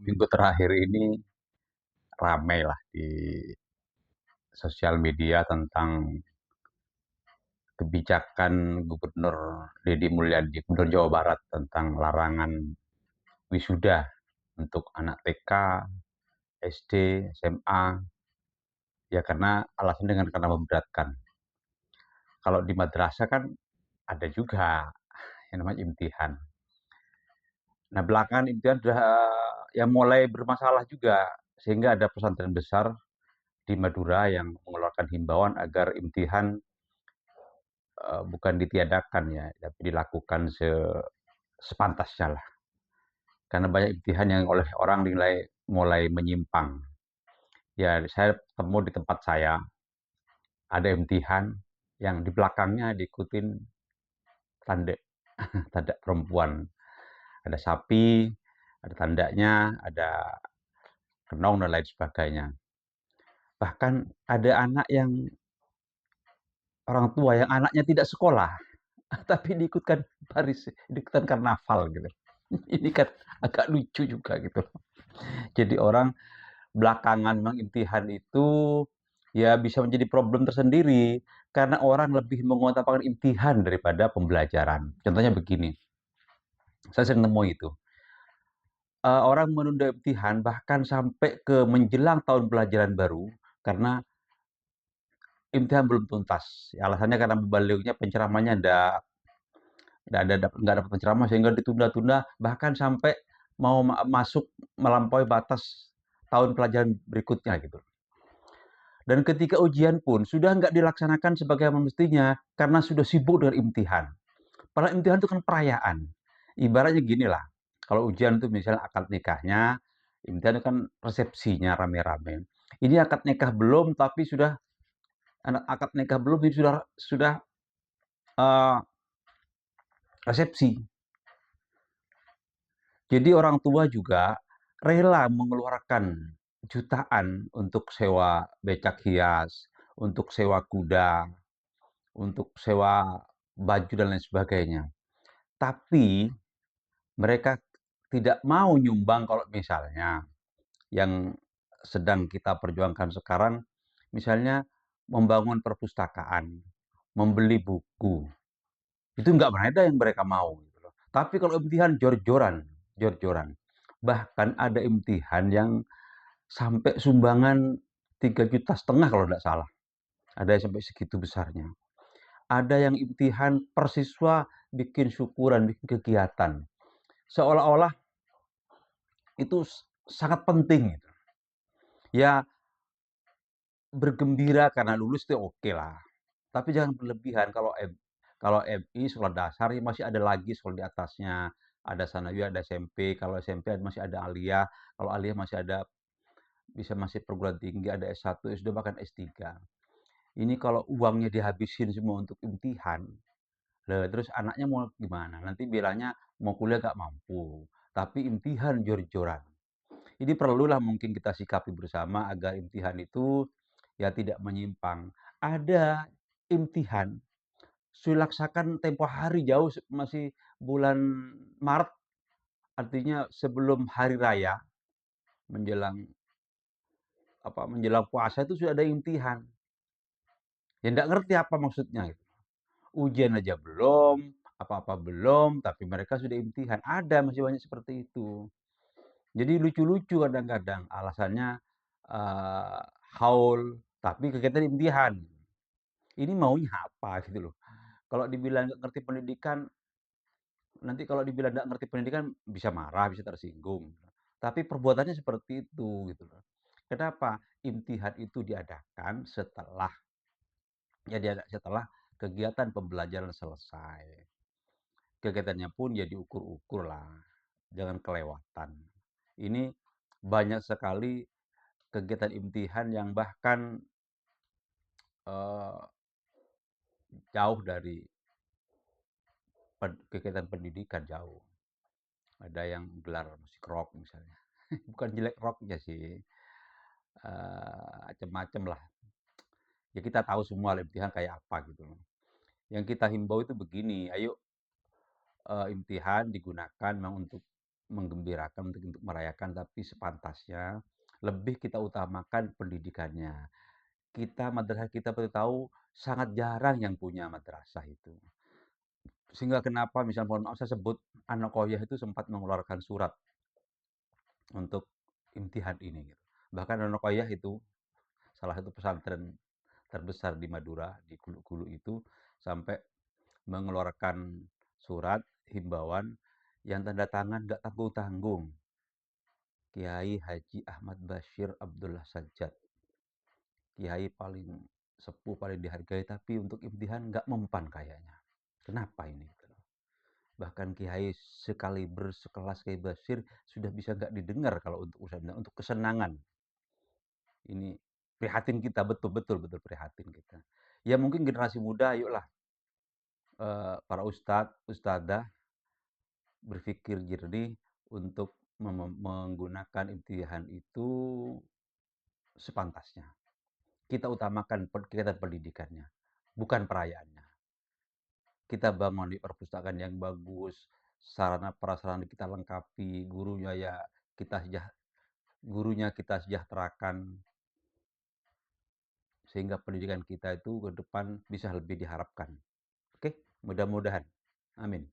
minggu terakhir ini ramai lah di sosial media tentang kebijakan Gubernur Deddy Mulyadi, Gubernur Jawa Barat tentang larangan wisuda untuk anak TK, SD, SMA, ya karena alasan karena memberatkan. Kalau di madrasah kan ada juga yang namanya imtihan. Nah belakangan imtihan sudah yang mulai bermasalah juga, sehingga ada pesantren besar di Madura yang mengeluarkan himbauan agar imtihan bukan ditiadakan ya, tapi dilakukan sepantasnya lah. Karena banyak imtihan yang oleh orang dinilai mulai menyimpang. Ya, saya temu di tempat saya, ada imtihan yang di belakangnya diikutin tanda, tanda perempuan. Ada sapi, ada tandanya, ada kenong dan lain sebagainya. Bahkan ada anak yang orang tua yang anaknya tidak sekolah, tapi diikutkan karnaval gitu. Ini kan agak lucu juga gitu. Jadi orang belakangan memang imtihan itu ya bisa menjadi problem tersendiri karena orang lebih mengutamakan imtihan daripada pembelajaran. Contohnya begini, saya sering nemu itu. Orang menunda imtihan bahkan sampai ke menjelang tahun pelajaran baru karena imtihan belum tuntas. Alasannya karena mubalignya penceramahnya nggak dapat penceramah sehingga ditunda-tunda bahkan sampai mau masuk melampaui batas tahun pelajaran berikutnya gitu. Dan ketika ujian pun sudah nggak dilaksanakan sebagaimana mestinya karena sudah sibuk dengan imtihan. Padahal imtihan itu kan perayaan. Ibaratnya gini lah, kalau ujian itu misalnya akad nikahnya, imtihan itu kan resepsinya rame-rame. Ini akad nikah belum, tapi sudah akad nikah belum, ini sudah uh, resepsi. Jadi orang tua juga rela mengeluarkan jutaan untuk sewa becak hias, untuk sewa kuda, untuk sewa baju dan lain sebagainya. Tapi mereka tidak mau nyumbang kalau misalnya yang sedang kita perjuangkan sekarang, misalnya membangun perpustakaan, membeli buku, itu nggak ada yang mereka mau. Gitu loh. Tapi kalau imtihan jor-joran, jor-joran. Bahkan ada imtihan yang sampai sumbangan 3,5 juta kalau tidak salah. Ada yang sampai segitu besarnya. Ada yang imtihan per siswa bikin syukuran, bikin kegiatan. Seolah-olah itu sangat penting. Gitu. Ya bergembira karena lulus itu oke lah. Tapi jangan berlebihan. Kalau MI sekolah dasar ya masih ada lagi sekolah di atasnya. Ada Sanawiyah, ada SMP. Kalau SMP masih ada Aliyah. Kalau Aliyah masih ada bisa masih perguruan tinggi, ada S1, S2 bahkan S3. Ini kalau uangnya dihabisin semua untuk imtihan, terus anaknya mau gimana? Nanti bilangnya mau kuliah gak mampu, tapi imtihan jor-joran. Ini perlulah mungkin kita sikapi bersama agar imtihan itu ya tidak menyimpang. Ada imtihan dilaksakan tempo hari jauh masih bulan Maret, artinya sebelum hari raya menjelang menjelang puasa itu sudah ada imtihan. Ya enggak ngerti apa maksudnya gitu. Ujian aja belum, apa-apa belum, tapi mereka sudah imtihan. Ada masih banyak seperti itu. Jadi lucu-lucu kadang-kadang alasannya uh, haul, tapi kegiatan imtihan. Ini maunya apa gitu loh. Kalau dibilang nggak ngerti pendidikan, nanti kalau dibilang nggak ngerti pendidikan bisa marah, bisa tersinggung. Tapi perbuatannya seperti itu gitu loh. Kenapa? Imtihan itu diadakan setelah kegiatan pembelajaran selesai. Kegiatannya pun ya diukur-ukur lah, jangan kelewatan. Ini banyak sekali kegiatan imtihan yang bahkan uh, jauh dari kegiatan pendidikan jauh. Ada yang gelar musik rock misalnya, bukan jelek rocknya sih, macam-macam lah. Ya kita tahu semua imtihan kayak apa gitu loh. Yang kita himbau itu begini, ayo imtihan digunakan memang untuk menggembirakan, untuk merayakan, tapi sepantasnya lebih kita utamakan pendidikannya. Madrasah kita perlu tahu sangat jarang yang punya madrasah itu. Sehingga kenapa misal mohon maaf saya sebut, anak Koyah itu sempat mengeluarkan surat untuk imtihan ini gitu. Bahkan anak Koyah itu salah satu pesantren terbesar di Madura, di Gulu-Gulu itu, sampai mengeluarkan surat himbauan yang tanda tangan nggak tanggung-tanggung. Kiai Haji Ahmad Bashir Abdullah Sajjad. Kiai paling sepuh, paling dihargai, tapi untuk imtihan nggak mempan kayaknya. Kenapa ini? Bahkan kiai sekaliber sekelas Kiai Bashir sudah bisa nggak didengar kalau untuk urusan untuk kesenangan. Ini prihatin kita, betul-betul betul prihatin kita. Ya mungkin generasi muda, ayolah para ustadz, ustadzah berpikir jernih untuk menggunakan imtihan itu sepantasnya. Kita utamakan kegiatan pendidikannya, bukan perayaannya. Kita bangun di perpustakaan yang bagus, sarana prasarana kita lengkapi, kita gurunya kita sejahterakan, sehingga pendidikan kita itu ke depan bisa lebih diharapkan. Oke, mudah-mudahan. Amin.